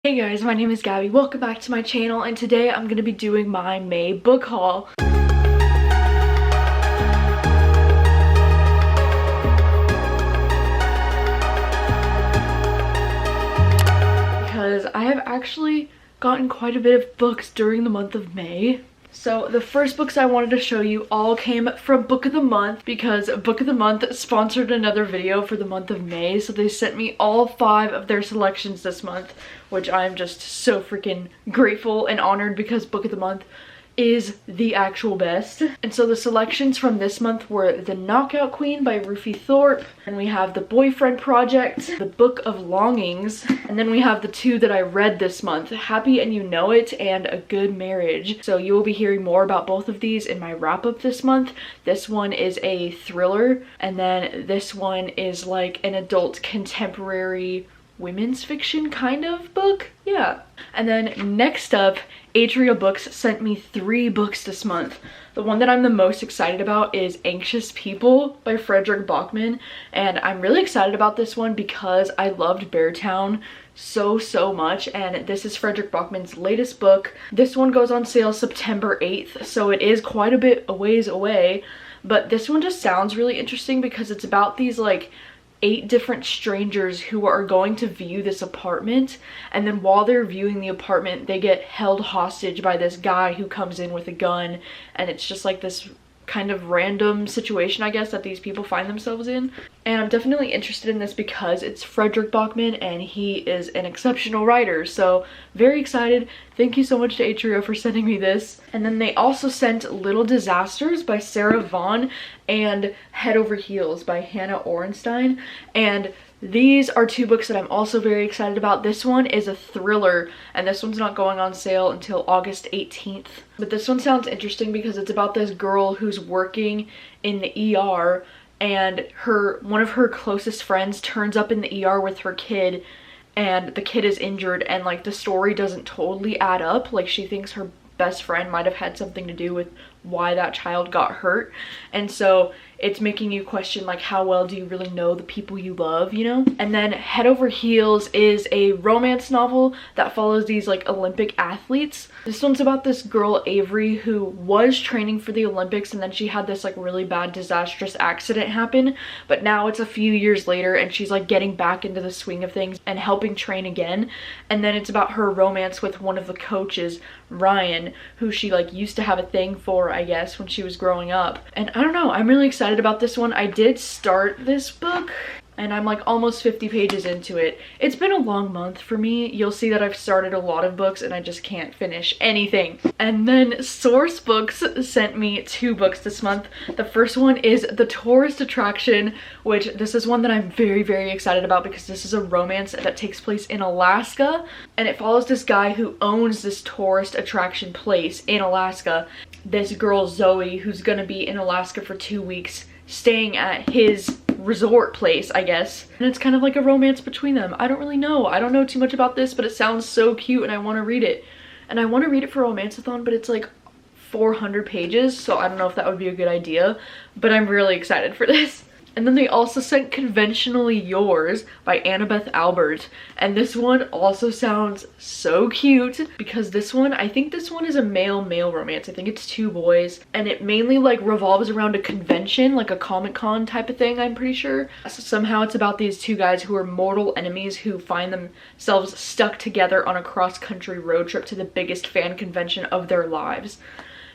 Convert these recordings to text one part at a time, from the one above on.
Hey guys, my name is Gabby. Welcome back to my channel, and today I'm going to be doing my May book haul. Because I have actually gotten quite a bit of books during the month of May. So the first books I wanted to show you all came from Book of the Month, because Book of the Month sponsored another video for the month of May. So they sent me all 5 of their selections this month, which I'm just so freaking grateful and honored, because Book of the Month is the actual best. And so the selections from this month were The Knockout Queen by Rufi Thorpe, and we have The Boyfriend Project, The Book of Longings, and then we have the 2 that I read this month, Happy and You Know It and A Good Marriage. So you will be hearing more about both of these in my wrap up this month. This one is a thriller, and then this one is like an adult contemporary women's fiction kind of book. Yeah. And then next up, Atria Books sent me 3 books this month. The one that I'm the most excited about is Anxious People by Frederick Bachman, and I'm really excited about this one because I loved Beartown so much, and this is Frederick Bachman's latest book. This one goes on sale September 8th, so it is quite a bit a ways away, but this one just sounds really interesting because it's about these like 8 different strangers who are going to view this apartment, and then while they're viewing the apartment they get held hostage by this guy who comes in with a gun, and it's just like this kind of random situation, I guess, that these people find themselves in. And I'm definitely interested in this because it's Frederick Bachman and he is an exceptional writer, so very excited. Thank you so much to Atria for sending me this. And then they also sent Little Disasters by Sarah Vaughn and Head Over Heels by Hannah Orenstein, and these are 2 books that I'm also very excited about. This one is a thriller, and this one's not going on sale until August 18th. But this one sounds interesting because it's about this girl who's working in the ER, and one of her closest friends turns up in the ER with her kid, and the kid is injured, and like the story doesn't totally add up. Like she thinks her best friend might have had something to do with why that child got hurt, and so it's making you question like how well do you really know the people you love, you know? And then Head Over Heels is a romance novel that follows these like Olympic athletes. This one's about this girl Avery who was training for the Olympics, and then she had this like really bad disastrous accident happen, but now it's a few years later and she's like getting back into the swing of things and helping train again. And then it's about her romance with one of the coaches, Ryan, who she like used to have a thing for, I guess, when she was growing up. And I don't know, I'm really excited about this one. I did start this book and I'm like almost 50 pages into it. It's been a long month for me. You'll see that I've started a lot of books and I just can't finish anything. And then Source Books sent me 2 books this month. The first one is The Tourist Attraction, which this is one that I'm very excited about because this is a romance that takes place in Alaska, and it follows this guy who owns this tourist attraction place in Alaska. This girl Zoe, who's gonna be in Alaska for 2 weeks staying at his resort place, I guess, and it's kind of like a romance between them. I don't really know. I don't know too much about this, but it sounds so cute and I want to read it. And I want to read it for Romanceathon, but it's like 400 pages, so I don't know if that would be a good idea, but I'm really excited for this. And then they also sent Conventionally Yours by Annabeth Albert, and this one also sounds so cute because this one, I think this one is a male romance. I think it's 2 boys, and it mainly like revolves around a convention, like a Comic-Con type of thing, I'm pretty sure. So somehow it's about these 2 guys who are mortal enemies who find themselves stuck together on a cross-country road trip to the biggest fan convention of their lives.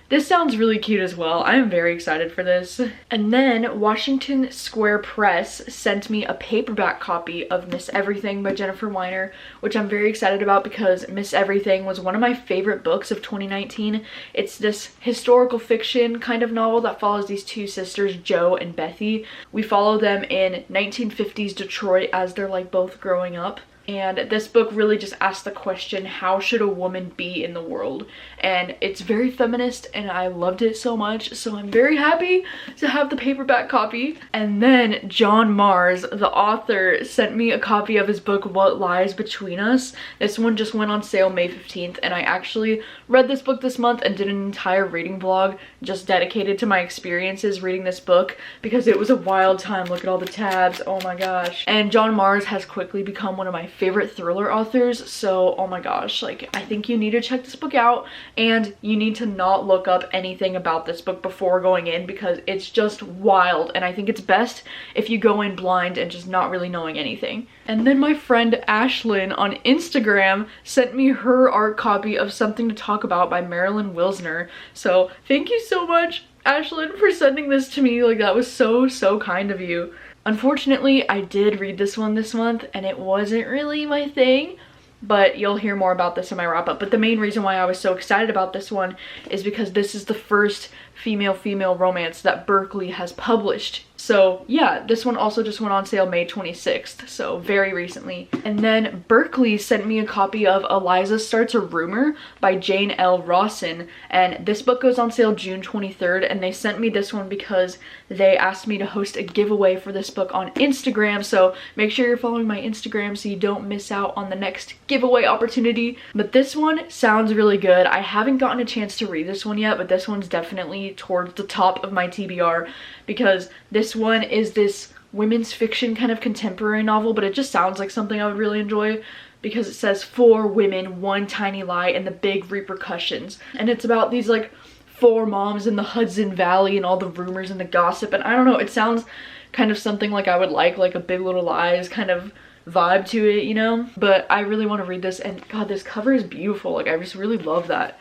This sounds really cute as well. I am very excited for this. And then Washington Square Press sent me a paperback copy of Miss Everything by Jennifer Weiner, which I'm very excited about because Miss Everything was one of my favorite books of 2019. It's this historical fiction kind of novel that follows these 2 sisters, Jo and Bethy. We follow them in 1950s Detroit as they're like both growing up. And this book really just asks the question, how should a woman be in the world? And it's very feminist and I loved it so much, so I'm very happy to have the paperback copy. And then John Mars, the author, sent me a copy of his book What Lies Between Us. This one just went on sale May 15th, and I actually read this book this month and did an entire reading vlog just dedicated to my experiences reading this book because it was a wild time. Look at all the tabs, oh my gosh. And John Mars has quickly become one of my favorite thriller authors. So oh my gosh, like I think you need to check this book out, and you need to not look up anything about this book before going in because it's just wild, and I think it's best if you go in blind and just not really knowing anything. And then my friend Ashlyn on Instagram sent me her art copy of Something to Talk About by Marilyn Wilsner. So thank you so much, Ashlyn, for sending this to me. Like that was so kind of you. Unfortunately, I did read this one this month and it wasn't really my thing, but you'll hear more about this in my wrap up. But the main reason why I was so excited about this one is because this is the first female romance that Berkeley has published. So yeah, this one also just went on sale May 26th, so very recently. And then Berkeley sent me a copy of Eliza Starts a Rumor by Jane L. Rawson, and this book goes on sale June 23rd, and they sent me this one because they asked me to host a giveaway for this book on Instagram, so make sure you're following my Instagram so you don't miss out on the next giveaway opportunity. But this one sounds really good. I haven't gotten a chance to read this one yet, but this one's definitely towards the top of my TBR because this one is this women's fiction kind of contemporary novel, but it just sounds like something I would really enjoy because it says 4 women, 1 tiny lie, and the big repercussions. And it's about these like 4 moms in the Hudson Valley and all the rumors and the gossip, and I don't know, it sounds kind of something like I would like a Big Little Lies kind of vibe to it, you know? But I really want to read this, and god, this cover is beautiful. Like I just really love that.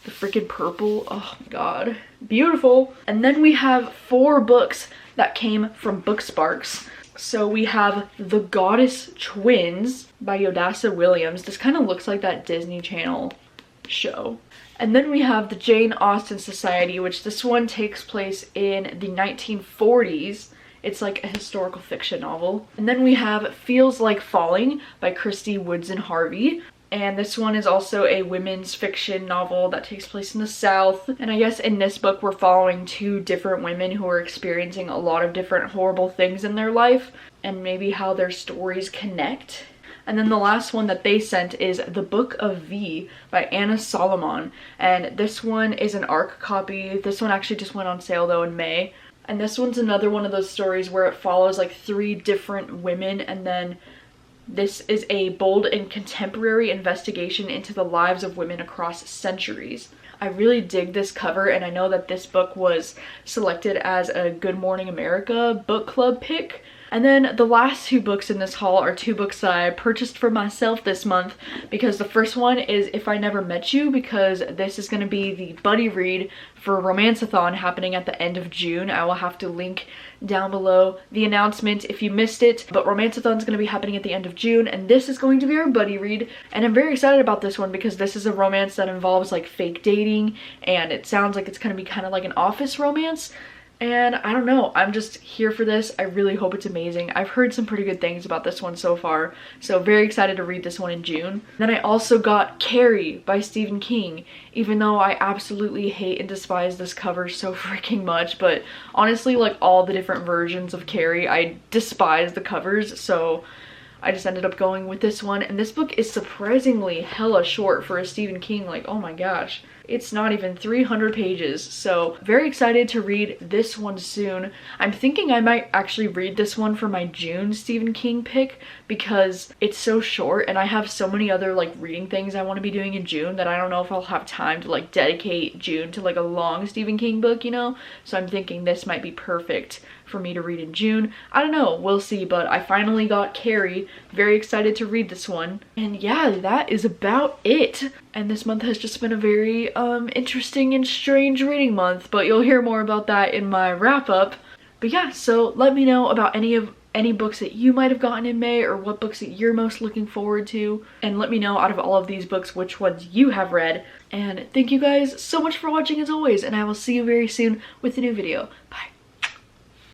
The freaking purple, oh my god, beautiful. And then we have 4 books that came from Booksparks. So we have The Goddess Twins by Yodasa Williams. This kind of looks like that Disney Channel show. And then we have The Jane Austen Society, which this one takes place in the 1940s. It's like a historical fiction novel. And then we have Feels Like Falling by Christy Woodson Harvey. And this one is also a women's fiction novel that takes place in the South. And I guess in this book we're following 2 different women who are experiencing a lot of different horrible things in their life and maybe how their stories connect. And then the last one that they sent is The Book of V by Anna Solomon. And this one is an ARC copy. This one actually just went on sale though in May. And this one's another one of those stories where it follows like 3 different women, and then this is a bold and contemporary investigation into the lives of women across centuries. I really dig this cover, and I know that this book was selected as a Good Morning America book club pick. And then the last 2 books in this haul are 2 books that I purchased for myself this month, because the first one is If I Never Met You, because this is going to be the buddy read for Romanceathon happening at the end of June. I will have to link down below the announcement if you missed it, but Romanceathon is going to be happening at the end of June, and this is going to be our buddy read. And I'm very excited about this one because this is a romance that involves like fake dating, and it sounds like it's going to be kind of like an office romance. And I don't know, I'm just here for this. I really hope it's amazing. I've heard some pretty good things about this one so far, so very excited to read this one in June. Then I also got Carrie by Stephen King, even though I absolutely hate and despise this cover so freaking much. But honestly, like all the different versions of Carrie, I despise the covers, so I just ended up going with this one. And this book is surprisingly hella short for a Stephen King, like oh my gosh. It's not even 300 pages, so very excited to read this one soon. I'm thinking I might actually read this one for my June Stephen King pick because it's so short, and I have so many other like reading things I want to be doing in June that I don't know if I'll have time to like dedicate June to like a long Stephen King book, you know? So I'm thinking this might be perfect for me to read in June. I don't know, we'll see, but I finally got Carrie. Very excited to read this one. And yeah, that is about it. And this month has just been a very interesting and strange reading month, but you'll hear more about that in my wrap up. But yeah, so let me know about any books that you might have gotten in May, or what books that you're most looking forward to, and let me know out of all of these books which ones you have read. And thank you guys so much for watching as always, and I will see you very soon with a new video. Bye.